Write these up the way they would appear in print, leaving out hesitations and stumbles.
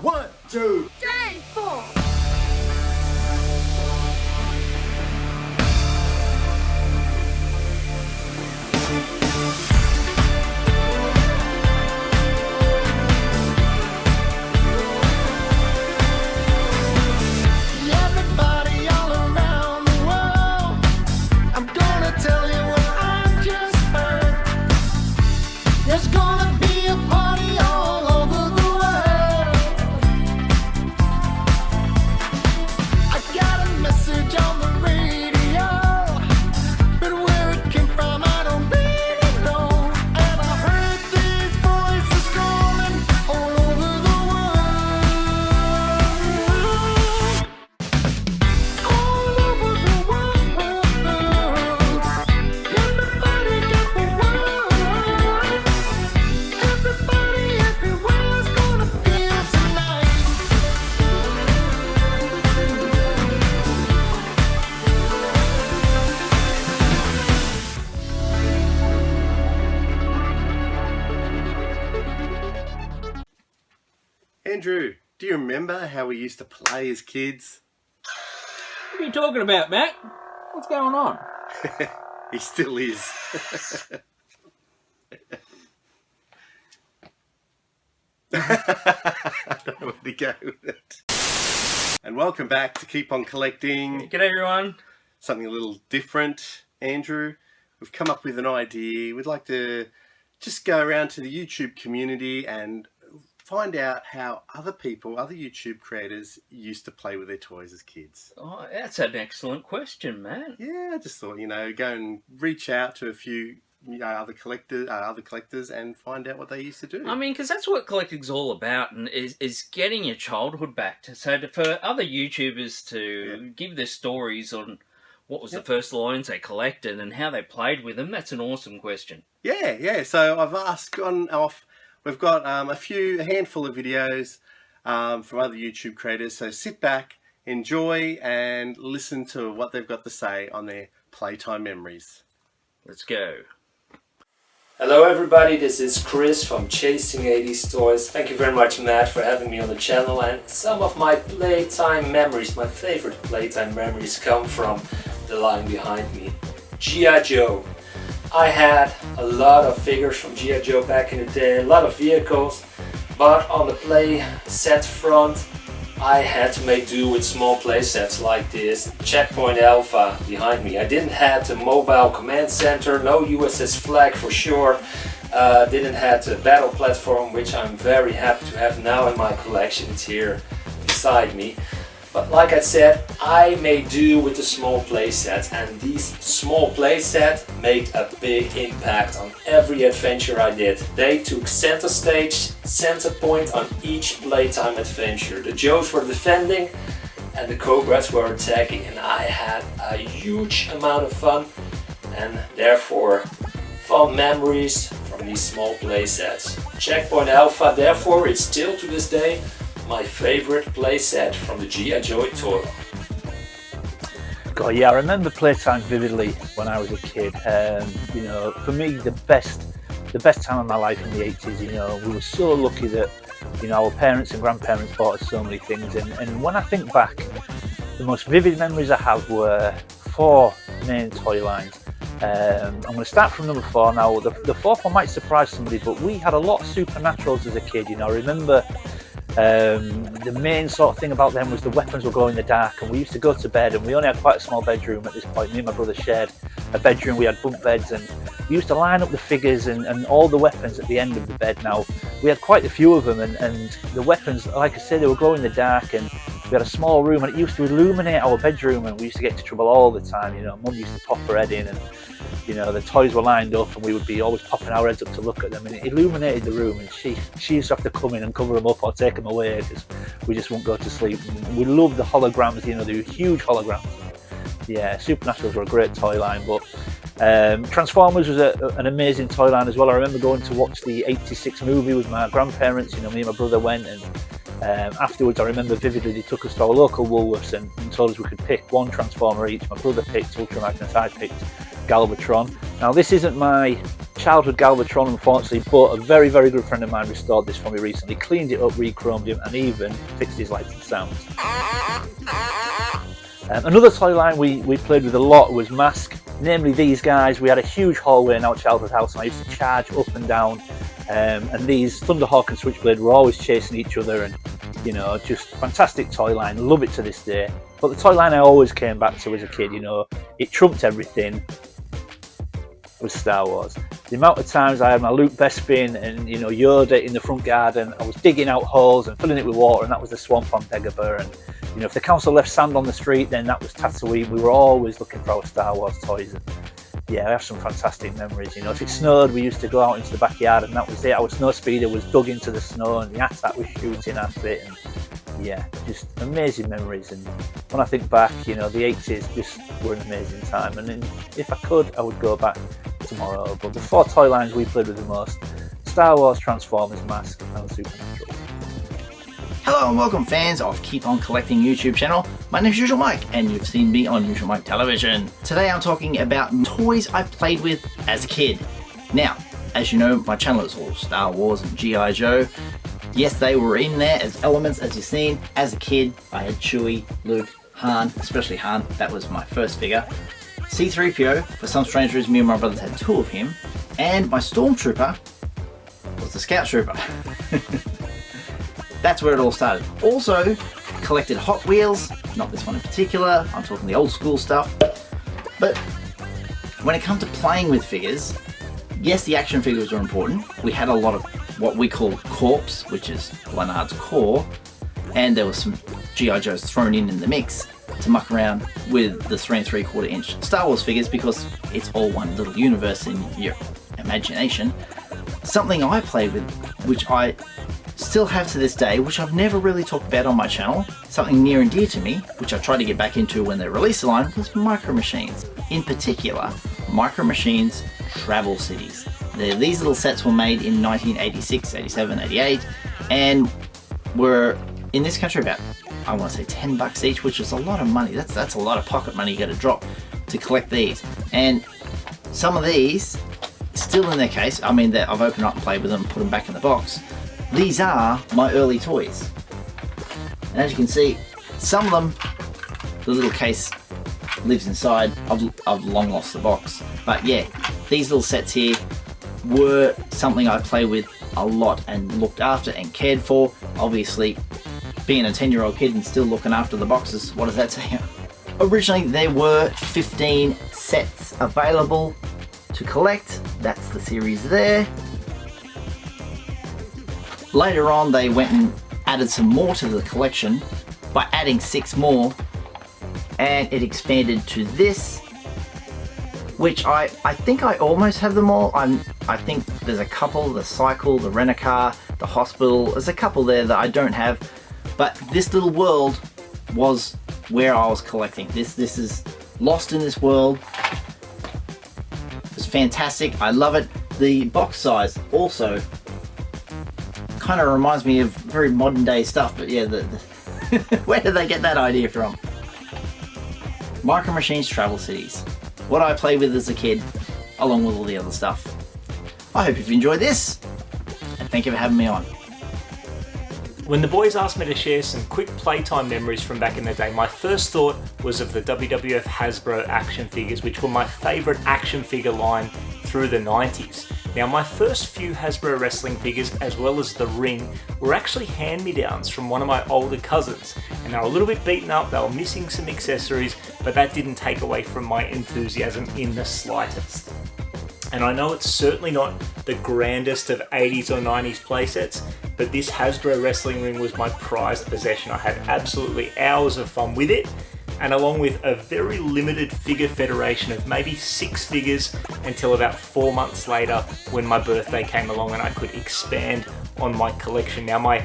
1, 2, 3, 4. Everybody all around the world, I'm gonna tell you what I just heard. There's gonna be a party all over the world. I got a message on the radio, but where it came from I don't really know. And I heard these voices calling all over the world. All over the world. Everybody got the word. Everybody everywhere's gonna feel tonight. Andrew, do you remember how we used to play as kids? What are you talking about, Matt? What's going on? He still is. I don't know where to go with it. And welcome back to Keep On Collecting. G'day, everyone. Something a little different, Andrew. We've come up with an idea. We'd like to just go around to the YouTube community and find out how other people, other YouTube creators, used to play with their toys as kids. Oh, that's an excellent question, Matt. Yeah, I just thought, go and reach out to a few other collectors and find out what they used to do. I mean, because that's what collecting's all about, and is getting your childhood back. For other YouTubers to give their stories on what was the first lines they collected and how they played with them, that's an awesome question. Yeah. So I've gone off. We've got a handful of videos from other YouTube creators. So sit back, enjoy, and listen to what they've got to say on their Playtime memories. Let's go. Hello everybody, this is Chris from Chasing 80s Toys. Thank you very much, Matt, for having me on the channel. And some of my Playtime memories, my favorite Playtime memories, come from the line behind me, G.I. Joe. I had a lot of figures from G.I. Joe back in the day, a lot of vehicles, but on the play set front I had to make do with small play sets like this Checkpoint Alpha behind me. I didn't have the mobile command center, no USS Flag for sure, didn't have the battle platform, which I'm very happy to have now in my collection. It's here beside me. But like I said, I made do with the small play sets, and these small play sets made a big impact on every adventure I did. They took center stage, center point on each Playtime adventure. The Joes were defending and the Cobras were attacking, and I had a huge amount of fun and therefore fond memories from these small play sets. Checkpoint Alpha, therefore, it's still to this day my favorite playset from the G.I. Joe toy. God, yeah, I remember Playtime vividly when I was a kid. For me, the best time of my life in the 80s. We were so lucky that our parents and grandparents bought us so many things. And when I think back, the most vivid memories I have were 4 main toy lines. I'm going to start from number 4 now. The fourth one might surprise somebody, but we had a lot of Supernaturals as a kid. I remember. The main sort of thing about them was the weapons would glow in the dark, and we used to go to bed, and we only had quite a small bedroom at this point. Me and my brother shared a bedroom. We had bunk beds, and we used to line up the figures and all the weapons at the end of the bed. Now, we had quite a few of them, and the weapons, like I said, they would glow in the dark, and we had a small room, and it used to illuminate our bedroom, and we used to get into trouble all the time. Mum used to pop her head in, and the toys were lined up, and we would be always popping our heads up to look at them, and it illuminated the room, and she used to have to come in and cover them up or take them away because we just wouldn't go to sleep. And we loved the holograms. They were huge holograms. Yeah, Supernaturals were a great toy line, but Transformers was an amazing toy line as well. I remember going to watch the '86 movie with my grandparents. Me and my brother went, and afterwards I remember vividly they took us to our local Woolworths and told us we could pick 1 Transformer each. My brother picked Ultra Magnus, I picked Galvatron. Now, this isn't my childhood Galvatron, unfortunately, but a very, very good friend of mine restored this for me recently, cleaned it up, re-chromed him, and even fixed his lights and sounds. Another toy line we played with a lot was Mask, namely these guys. We had a huge hallway in our childhood house, and I used to charge up and down, and these Thunderhawk and Switchblade were always chasing each other, and you know, just fantastic toy line, love it to this day. But the toy line I always came back to as a kid, you know, it trumped everything, was Star Wars. The amount of times I had my Luke Bespin and, you know, Yoda in the front garden, I was digging out holes and filling it with water, and that was the swamp on Dagobah. And you know, if the council left sand on the street, then that was Tatooine. We were always looking for our Star Wars toys. And yeah, I have some fantastic memories. You know, if it snowed, we used to go out into the backyard, and that was it. Our snow speeder was dug into the snow, and the AT-AT was shooting at it. And yeah, just amazing memories. And when I think back, you know, the 80s just were an amazing time. And then if I could, I would go back tomorrow. But the 4 toy lines we played with the most: Star Wars, Transformers, Mask, and Supernatural. Hello and welcome, fans of Keep On Collecting YouTube channel. My name is Usual Mike, and you've seen me on Usual Mike Television. Today I'm talking about toys I played with as a kid. Now, as you know, my channel is all Star Wars and G.I. Joe. Yes, they were in there as elements, as you've seen. As a kid, I had Chewie, Luke, Han, especially Han. That was my first figure. C-3PO, for some strange reason, me and my brothers had 2 of him. And my Stormtrooper was the Scout Trooper. That's where it all started. Also, collected Hot Wheels, not this one in particular, I'm talking the old school stuff. But when it comes to playing with figures, yes, the action figures were important. We had a lot of what we call corps, which is Leonard's core, and there was some G.I. Joes thrown in the mix to muck around with the 3 3/4 inch Star Wars figures, because it's all one little universe in your imagination. Something I played with, which I still have to this day, which I've never really talked about on my channel, something near and dear to me, which I tried to get back into when they released the line, was Micro Machines. In particular, Micro Machines Travel Cities. These little sets were made in 1986, 87, 88, and were in this country about, I want to say, $10 each, which is a lot of money. That's a lot of pocket money you got to drop to collect these. And some of these, still in their case, I mean, I've opened up and played with them, put them back in the box. These are my early toys. And as you can see, some of them, the little case lives inside. I've long lost the box. But yeah, these little sets here were something I played with a lot and looked after and cared for. Obviously, being a 10-year-old kid and still looking after the boxes, what does that say? Originally, there were 15 sets available to collect. That's the series there. Later on, they went and added some more to the collection by adding 6 more, and it expanded to this, which I think I almost have them all. I think there's a couple, the Cycle, the Rent-A-Car, the Hospital, there's a couple there that I don't have, but this little world was where I was collecting. This is lost in this world. It's fantastic, I love it. The box size also kind of reminds me of very modern day stuff, but yeah, where did they get that idea from? Micro Machines Travel Cities. What I played with as a kid, along with all the other stuff. I hope you've enjoyed this, and thank you for having me on. When the boys asked me to share some quick playtime memories from back in the day, my first thought was of the WWF Hasbro action figures, which were my favourite action figure line through the 90s. Now, my first few Hasbro wrestling figures, as well as the ring, were actually hand-me-downs from one of my older cousins, and they were a little bit beaten up, they were missing some accessories, but that didn't take away from my enthusiasm in the slightest. And I know it's certainly not the grandest of 80s or 90s playsets, but this Hasbro wrestling ring was my prized possession. I had absolutely hours of fun with it, and along with a very limited figure federation of maybe 6 figures until about 4 months later when my birthday came along and I could expand on my collection. Now my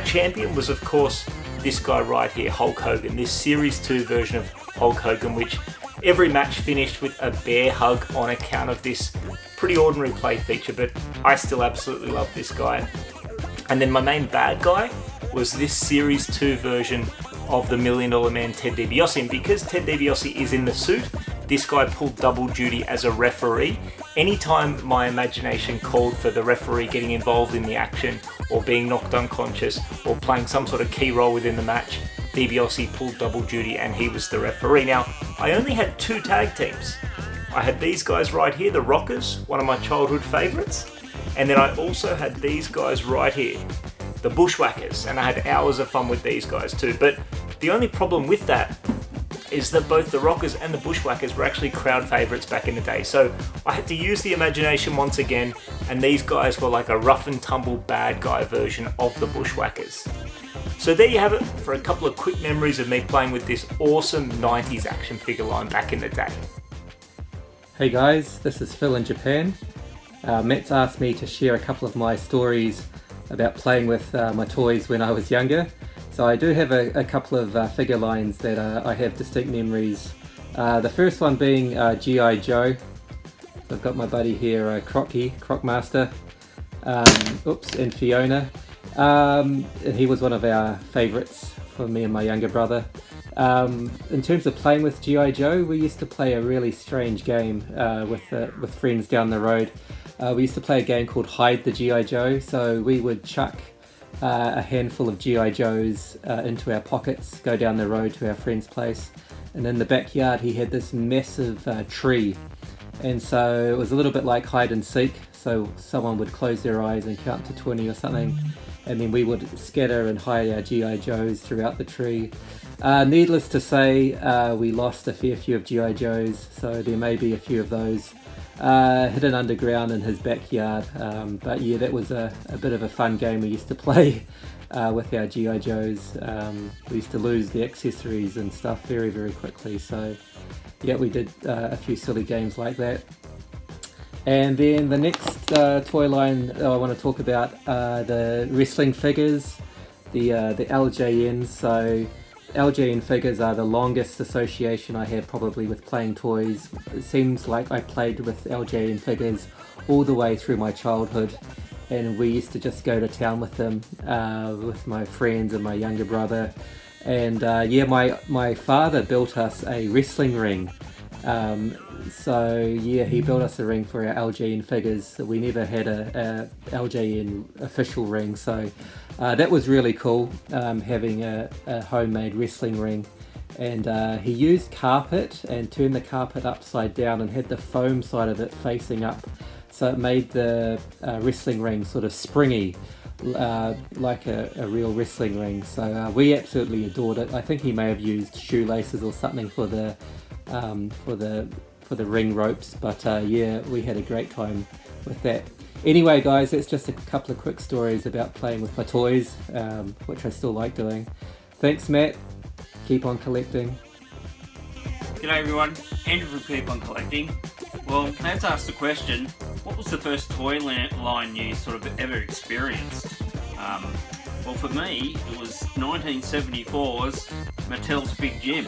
champion was, of course, this guy right here, Hulk Hogan, this Series 2 version of Hulk Hogan, which every match finished with a bear hug on account of this pretty ordinary play feature, but I still absolutely love this guy. And then my main bad guy was this Series 2 version of the $1 Million Man Ted DiBiase, and because Ted DiBiase is in the suit, this guy pulled double duty as a referee, Anytime my imagination called for the referee getting involved in the action or being knocked unconscious or playing some sort of key role within the match, DiBiase pulled double duty and he was the referee. Now, I only had 2 tag teams. I had these guys right here, the Rockers, one of my childhood favourites, and then I also had these guys right here, the Bushwhackers, and I had hours of fun with these guys too. But the only problem with that is that both the Rockers and the Bushwhackers were actually crowd favourites back in the day. So I had to use the imagination once again, and these guys were like a rough and tumble bad guy version of the Bushwhackers. So there you have it for a couple of quick memories of me playing with this awesome 90s action figure line back in the day. Hey guys, this is Phil in Japan. Matt's asked me to share a couple of my stories about playing with my toys when I was younger. So I do have a couple of figure lines that I have distinct memories. The first one being G.I. Joe. So I've got my buddy here, Crocmaster, and Fiona. And he was one of our favourites for me and my younger brother. In terms of playing with G.I. Joe, we used to play a really strange game with friends down the road. We used to play a game called Hide the G.I. Joe. So we would chuck a handful of G.I. Joes into our pockets, go down the road to our friend's place, and in the backyard he had this massive tree, and so it was a little bit like hide and seek. So someone would close their eyes and count to 20 or something, and then we would scatter and hide our G.I. Joes throughout the tree. Needless to say, we lost a fair few of G.I. Joes, so there may be a few of those hidden underground in his backyard. But yeah, that was a bit of a fun game we used to play with our G.I. Joes. We used to lose the accessories and stuff very, very quickly. So yeah, we did a few silly games like that. And then the next toy line I want to talk about are the wrestling figures, the LJNs. So LJN figures are the longest association I have probably with playing toys. It seems like I played with LJN figures all the way through my childhood, and we used to just go to town with them with my friends and my younger brother. And yeah, my father built us a wrestling ring. So yeah, he built us a ring for our LJN figures. We never had a LJN official ring, so that was really cool, having a homemade wrestling ring. And he used carpet and turned the carpet upside down and had the foam side of it facing up, so it made the wrestling ring sort of springy, like a real wrestling ring. So we absolutely adored it. I think he may have used shoelaces or something for the ring ropes, but yeah, we had a great time with that. Anyway guys, that's just a couple of quick stories about playing with my toys, which I still like doing. Thanks Matt, keep on collecting. G'day everyone, Andrew from Keep On Collecting. Well, let's ask the question, what was the first toy line you sort of ever experienced? Well, for me, it was 1974's Mattel's Big Jim.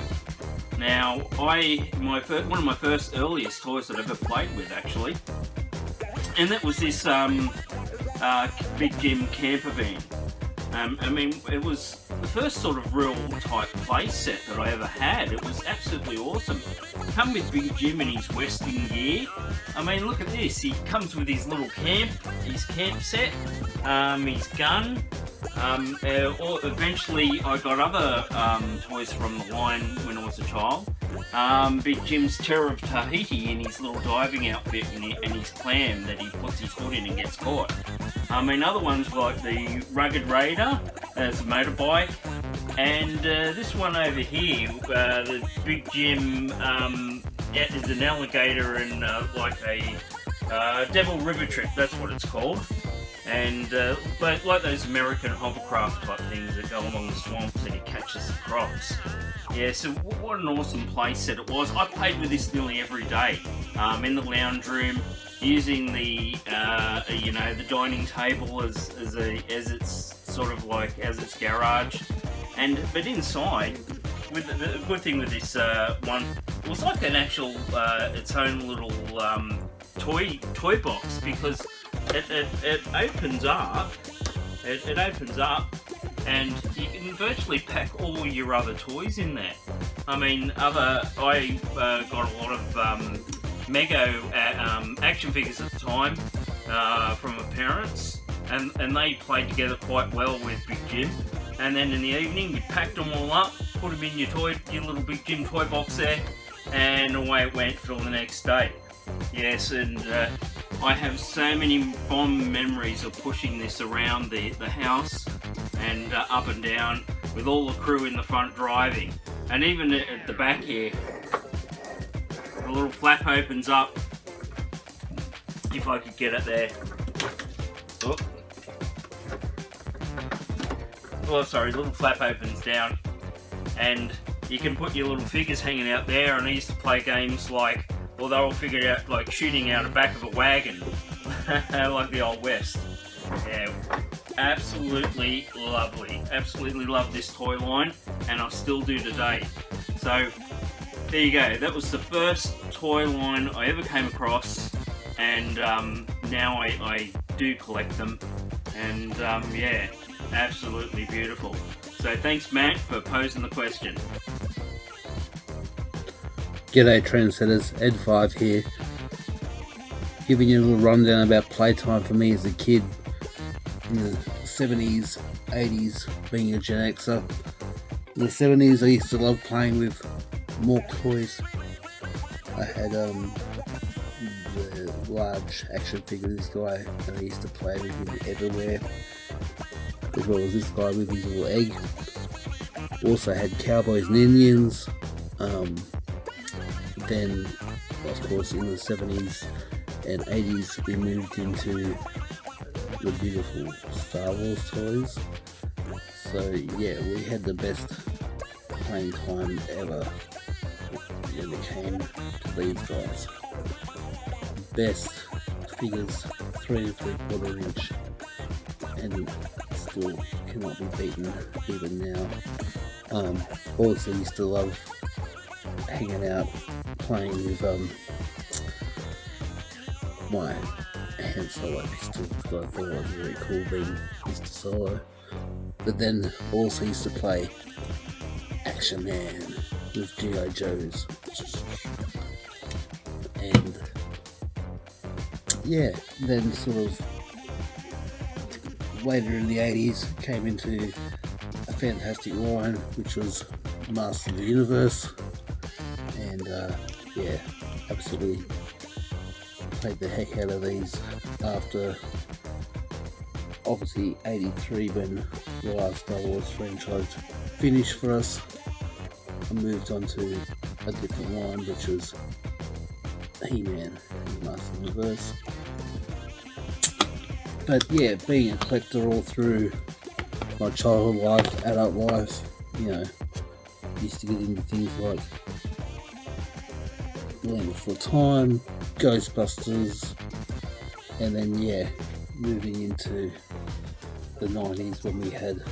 Now, one of my first earliest toys that I ever played with, actually, and that was this Big Jim camper van. I mean, it was the first sort of real type play set that I ever had. It was absolutely awesome. Come with Big Jim in his Western gear. I mean, look at this. He comes with his little camp set, his gun. Eventually I got other toys from the line when I was a child. Big Jim's Terror of Tahiti in his little diving outfit and his clam that he puts his hood in and gets caught. I mean, other ones like the Rugged Raider as a motorbike, and this one over here, the Big Jim is an alligator and like a Devil River Trip, that's what it's called. And like those American hovercraft type things that go along the swamps and he catches the crocs. Yeah, so what an awesome play set it was. I played with this nearly every day in the lounge room, using the the dining table as its garage. But inside, the good thing with this one, it was like an actual its own little toy box, because it opens up. It opens up, and you can virtually pack all your other toys in there. I mean, I got a lot of Mego action figures at the time from my parents, and they played together quite well with Big Jim. And then in the evening, you packed them all up, put them in your little Big Jim toy box there, and away it went for the next day. Yes, and I have so many fond memories of pushing this around the house and up and down with all the crew in the front driving. And even at the back here, the little flap opens up, if I could get it there. Oh, sorry, the little flap opens down and you can put your little figures hanging out there. And I used to play games like, well, they're all figured out like shooting out the back of a wagon, like the Old West. Yeah, absolutely lovely. Absolutely love this toy line, and I still do today. So there you go. That was the first toy line I ever came across, and now I do collect them, and yeah, absolutely beautiful. So thanks, Matt, for posing the question. G'day trendsetters, Ed5 here, giving you a little rundown about playtime for me as a kid in the 70s, 80s, being a Gen Xer. In the 70s I used to love playing with more toys. I had the large action figure of this guy, and I used to play with him everywhere, as well as this guy with his little egg. Also had Cowboys and Indians. Then, of course, in the 70s and 80s, we moved into the beautiful Star Wars toys. So, yeah, we had the best playing time ever when it came to these guys. Best figures, 3 3/4 inch, and still cannot be beaten even now. Also used to love hanging out, playing with my hand solo pistol, because I thought it was very cool being Mr. Solo. But then also used to play Action Man with G.I. Joes. And yeah, then sort of later in the 80s came into a fantastic line, which was Master of the Universe. And yeah, absolutely played the heck out of these after obviously 83, when the last Star Wars franchise finished for us. I moved on to a different line, which was He-Man and Master of the Universe. But yeah, being a collector all through my childhood life, adult life, you know, used to get into things like Land Before Time, Ghostbusters, and then yeah, moving into the 90s when we had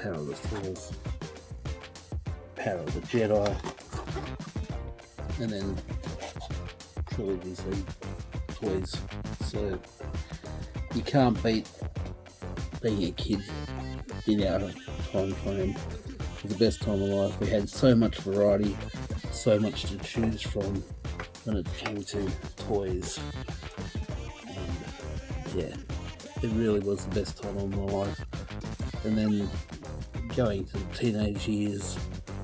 Power of the Force, Power of the Jedi, and then trilogies and toys. So you can't beat being a kid in our time frame. It was the best time of life. We had so much variety, so much to choose from when it came to toys, and yeah, it really was the best time of my life. And then going to the teenage years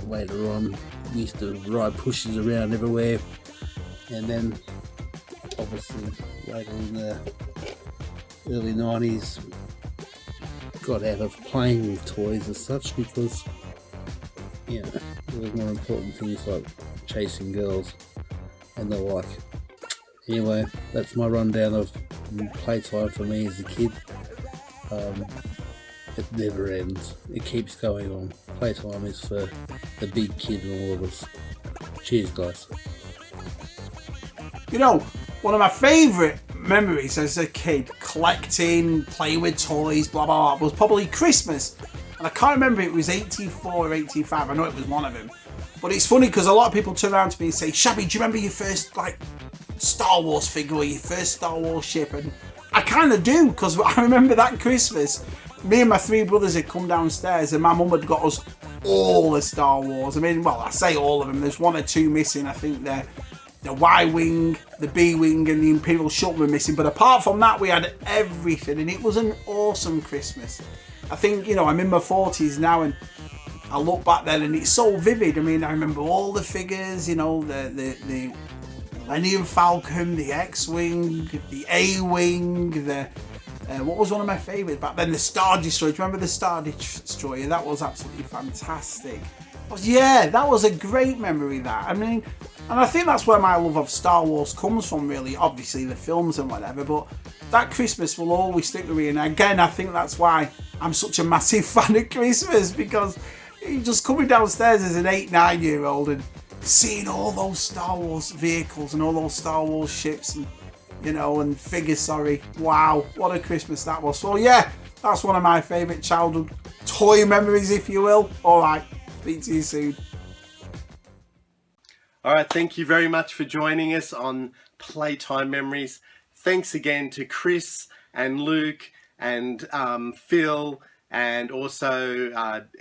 later on, we used to ride pushes around everywhere, and then obviously later in the early 90s got out of playing with toys as such, because you know, there were more important things like chasing girls and the like. Anyway, that's my rundown of playtime for me as a kid. It never ends. It keeps going on. Playtime is for the big kid in all of us. Cheers, guys. You know, one of my favourite memories as a kid, collecting, playing with toys, blah blah blah, was probably Christmas. And I can't remember if it was 84 or 85, I know it was one of them. But it's funny because a lot of people turn around to me and say, Shabby, do you remember your first Star Wars figure or your first Star Wars ship? And I kind of do, because I remember that Christmas, me and my 3 brothers had come downstairs and my mum had got us all the Star Wars. I mean, well, I say all of them. There's one or two missing. I think the Y-Wing, the B-Wing and the Imperial Shuttle were missing. But apart from that, we had everything. And it was an awesome Christmas. I think, you know, I'm in my 40s now and I look back then and it's so vivid. I mean, I remember all the figures, you know, the Millennium Falcon, the X-Wing, the A-Wing, what was one of my favourites back then? The Star Destroyer. Do you remember the Star Destroyer? That was absolutely fantastic. That was a great memory, that. I mean, and I think that's where my love of Star Wars comes from, really. Obviously, the films and whatever, but that Christmas will always stick with me. And again, I think that's why I'm such a massive fan of Christmas, because just coming downstairs as an 8-9-year-old and seeing all those Star Wars vehicles and all those Star Wars ships and, you know, and figures, wow, what a Christmas that was. So yeah, that's one of my favourite childhood toy memories, if you will. Alright, speak to you soon. Alright, thank you very much for joining us on Playtime Memories. Thanks again to Chris and Luke and Phil and also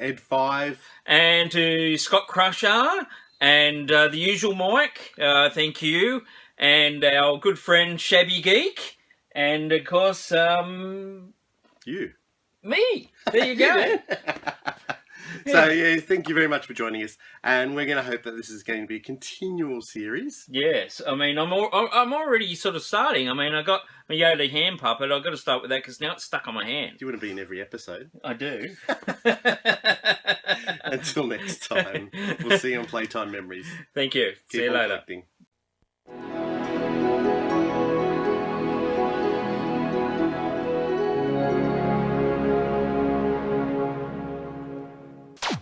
Ed5. And to Scott Crusher and the usual Mike, thank you. And our good friend Shabby Geek. And of course, You. me. There you go. So yeah, thank you very much for joining us, and we're going to hope that this is going to be a continual series. Yes, I mean, I'm already sort of starting. I mean, I got my Yoda hand puppet. I've got to start with that because now it's stuck on my hand. You want to be in every episode. I do. Until next time, we'll see you on Playtime Memories. Thank you. Keep See you on later. collecting.